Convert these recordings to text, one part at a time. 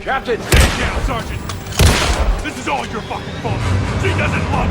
Captain! Stand down, Sergeant! This is all your fucking fault! She doesn't love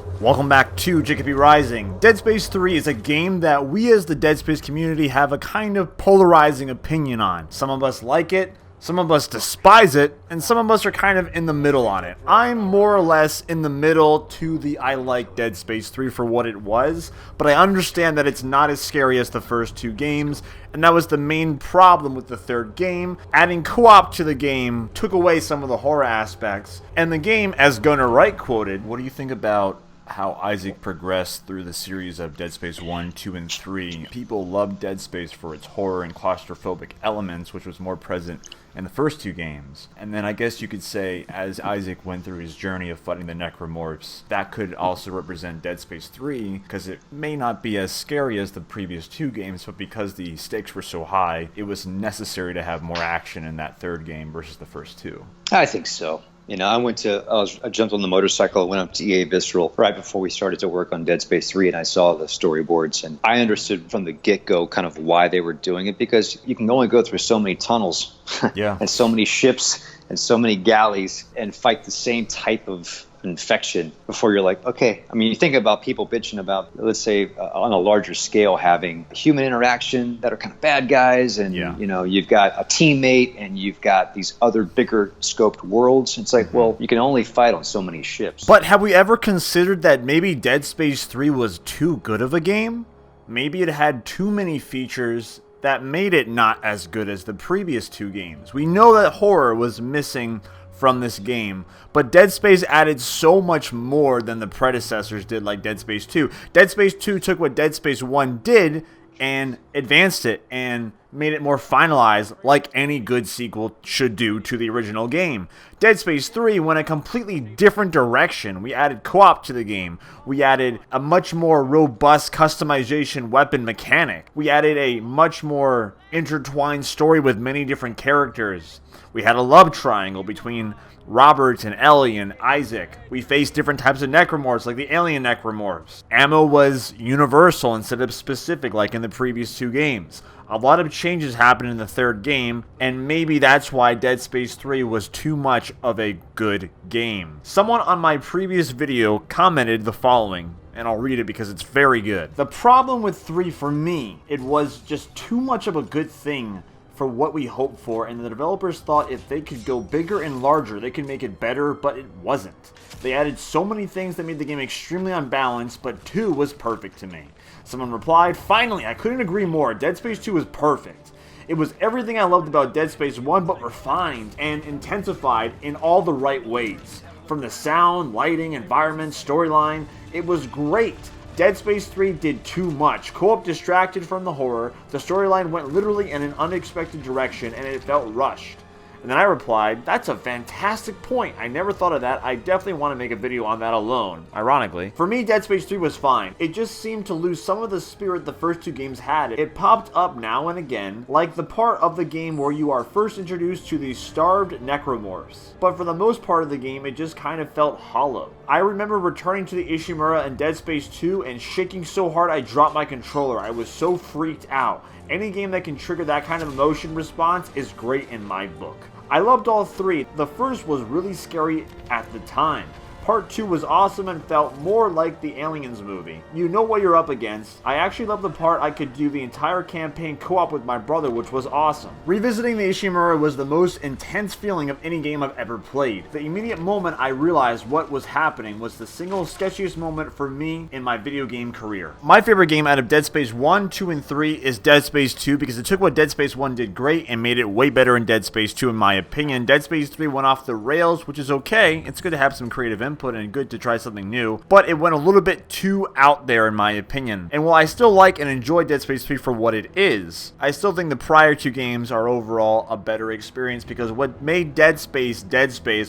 you! Welcome back to JKPRising. Dead Space 3 is a game that we as the Dead Space community have a kind of polarizing opinion on. Some of us like it, some of us despise it, and some of us are kind of in the middle on it. I'm more or less in the middle to the I like Dead Space 3 for what it was, but I understand that it's not as scary as the first two games, and that was the main problem with the third game. Adding co-op to the game took away some of the horror aspects, and the game, as Gunner Wright quoted, what do you think about how Isaac progressed through the series of Dead Space 1, 2, and 3. People loved Dead Space for its horror and claustrophobic elements, which was more present in the first two games. And then I guess you could say, as Isaac went through his journey of fighting the necromorphs, that could also represent Dead Space 3, because it may not be as scary as the previous two games, but because the stakes were so high, it was necessary to have more action in that third game versus the first two. I think so. You know, I jumped on the motorcycle, went up to EA Visceral right before we started to work on Dead Space 3, and I saw the storyboards, and I understood from the get-go kind of why they were doing it, because you can only go through so many tunnels Yeah. and so many ships and so many galleys and fight the same type of infection before you're like, okay. I mean, you think about people bitching about, let's say, on a larger scale, having human interaction that are kind of bad guys, and you know, you've got a teammate and you've got these other bigger scoped worlds. It's like, well, you can only fight on so many ships. But have we ever considered that maybe Dead Space 3 was too good of a game? Maybe it had too many features that made it not as good as the previous two games. We know that horror was missing from this game, but Dead Space added so much more than the predecessors did, like Dead Space 2. Dead Space 2 took what Dead Space 1 did and advanced it and made it more finalized, like any good sequel should do to the original game. Dead Space 3 went a completely different direction. We added co-op to the game. We added a much more robust customization weapon mechanic. We added a much more intertwined story with many different characters. We had a love triangle between Robert and Ellie and Isaac. We faced different types of necromorphs, like the alien necromorphs. Ammo was universal instead of specific, like in the previous two games. A lot of changes happened in the third game, and maybe that's why Dead Space 3 was too much of a good game. Someone on my previous video commented the following, and I'll read it because it's very good. The problem with 3 for me, it was just too much of a good thing for what we hoped for, and the developers thought if they could go bigger and larger, they could make it better, but it wasn't. They added so many things that made the game extremely unbalanced, but 2 was perfect to me. Someone replied, finally, I couldn't agree more. Dead Space 2 was perfect. It was everything I loved about Dead Space 1, but refined and intensified in all the right ways. From the sound, lighting, environment, storyline, it was great. Dead Space 3 did too much. Co-op distracted from the horror, the storyline went literally in an unexpected direction, and it felt rushed. And then I replied, that's a fantastic point. I never thought of that. I definitely want to make a video on that alone. Ironically, for me, Dead Space 3 was fine. It just seemed to lose some of the spirit the first two games had. It popped up now and again, like the part of the game where you are first introduced to these starved necromorphs. But for the most part of the game, it just kind of felt hollow. I remember returning to the Ishimura in Dead Space 2 and shaking so hard I dropped my controller. I was so freaked out. Any game that can trigger that kind of emotion response is great in my book. I loved all three. The first was really scary at the time. Part 2 was awesome and felt more like the Aliens movie. You know what you're up against. I actually loved the part I could do the entire campaign co-op with my brother, which was awesome. Revisiting the Ishimura was the most intense feeling of any game I've ever played. The immediate moment I realized what was happening was the single sketchiest moment for me in my video game career. My favorite game out of Dead Space 1, 2, and 3 is Dead Space 2 because it took what Dead Space 1 did great and made it way better in Dead Space 2 in my opinion. Dead Space 3 went off the rails, which is okay. It's good to have some creative input and good to try something new, but it went a little bit too out there in my opinion. And while I still like and enjoy Dead Space 3 for what it is, I still think the prior two games are overall a better experience because what made Dead Space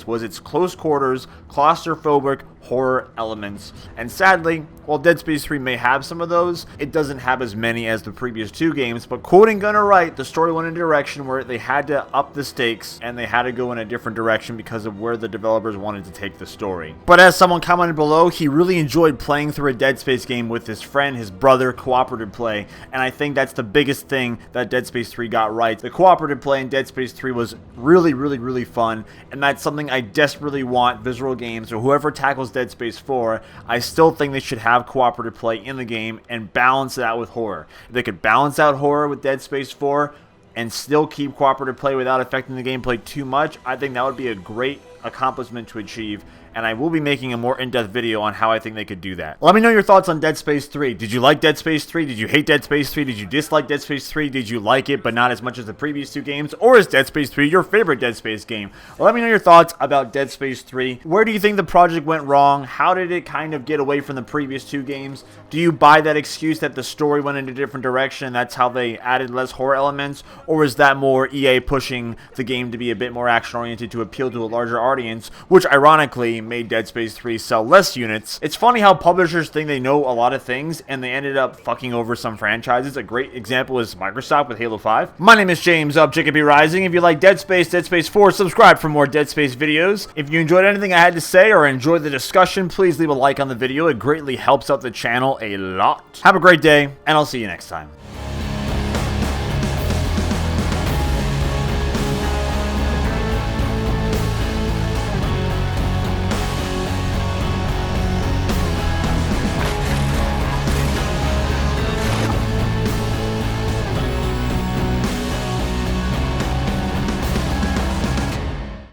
was its close quarters, claustrophobic, horror elements. And sadly, while Dead Space 3 may have some of those, it doesn't have as many as the previous two games. But quoting Gunner Wright, the story went in a direction where they had to up the stakes and they had to go in a different direction because of where the developers wanted to take the story. But as someone commented below, he really enjoyed playing through a Dead Space game with his friend, his brother, cooperative play, and I think that's the biggest thing that Dead Space 3 got right. The cooperative play in Dead Space 3 was really fun, and that's something I desperately want Visceral Games or whoever tackles Dead Space 4. I still think they should have cooperative play in the game and balance it out with horror. If they could balance out horror with Dead Space 4 and still keep cooperative play without affecting the gameplay too much, I think that would be a great accomplishment to achieve, and I will be making a more in-depth video on how I think they could do that. Let me know your thoughts on Dead Space 3. Did you like Dead Space 3? Did you hate Dead Space 3? Did you dislike Dead Space 3? Did you like it but not as much as the previous two games? Or is Dead Space 3 your favorite Dead Space game? Let me know your thoughts about Dead Space 3. Where do you think the project went wrong? How did it kind of get away from the previous two games? Do you buy that excuse that the story went in a different direction and that's how they added less horror elements? Or is that more EA pushing the game to be a bit more action-oriented to appeal to a larger audience, which ironically made Dead Space 3 sell less units? It's funny how publishers think they know a lot of things and they ended up fucking over some franchises. A great example is Microsoft with Halo 5. My name is James of JKPRising. If you like Dead Space 4, subscribe for more Dead Space videos. If you enjoyed anything I had to say or enjoyed the discussion, please leave a like on the video. It greatly helps out the channel a lot. Have a great day, and I'll see you next time.